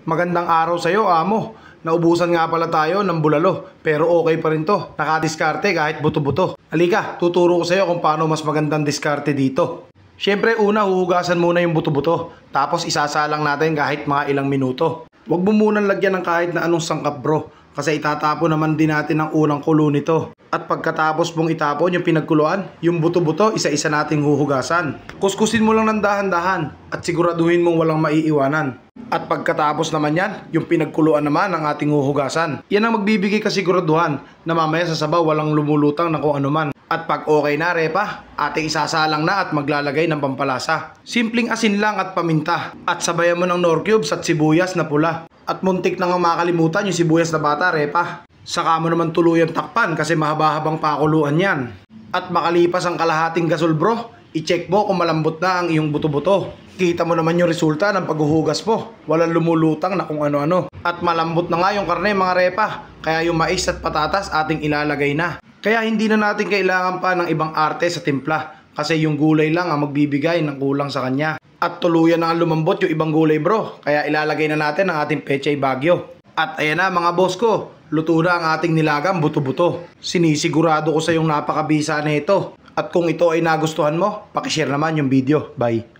Magandang araw sa'yo, amo. Naubusan nga pala tayo ng bulalo, pero okay pa rin to. Nakadiskarte kahit buto-buto. Halika, tuturo ko sa'yo kung paano mas magandang diskarte dito. Siyempre, una huhugasan muna yung buto-buto, tapos isasalang natin kahit mga ilang minuto. Huwag mo munang lagyan ng kahit na anong sangkap bro, kasi itatapon naman din natin ang unang kulo nito. At pagkatapos mong itapon yung pinagkuluan, yung buto-buto isa-isa nating huhugasan. Kuskusin mo lang ng dahan-dahan at siguraduhin mong walang maiiwanan. At pagkatapos naman yan, yung pinagkuluan naman ang ating huhugasan. Yan ang magbibigay kasiguraduhan na mamaya sa sabaw walang lumulutang na kung ano man. At pag okay na repa, ating isasalang na at maglalagay ng pampalasa. Simpleng asin lang at paminta. At sabayan mo ng nor cubes at sibuyas na pula. At muntik na nga makalimutan yung sibuyas na bata repa. Saka mo naman tuluyan takpan kasi mahaba-habang pakuluan yan. At makalipas ang kalahating gasol bro, i-check mo kung malambot na ang iyong buto-buto. Kita mo naman yung resulta ng paghuhugas mo. Walang lumulutang na kung ano-ano. At malambot na nga yung karne mga repa. Kaya yung mais at patatas ating ilalagay na. Kaya hindi na natin kailangan pa ng ibang arte sa timpla. Kasi yung gulay lang ang magbibigay ng kulang sa kanya. At tuluyan na nga lumambot yung ibang gulay bro. Kaya ilalagay na natin ang ating pechay bagyo. At ayan na mga boss ko. Luto na ang ating nilagang buto-buto. Sinisigurado ko sa yung napakabisa na ito. At kung ito ay nagustuhan mo, pakishare naman yung video. Bye!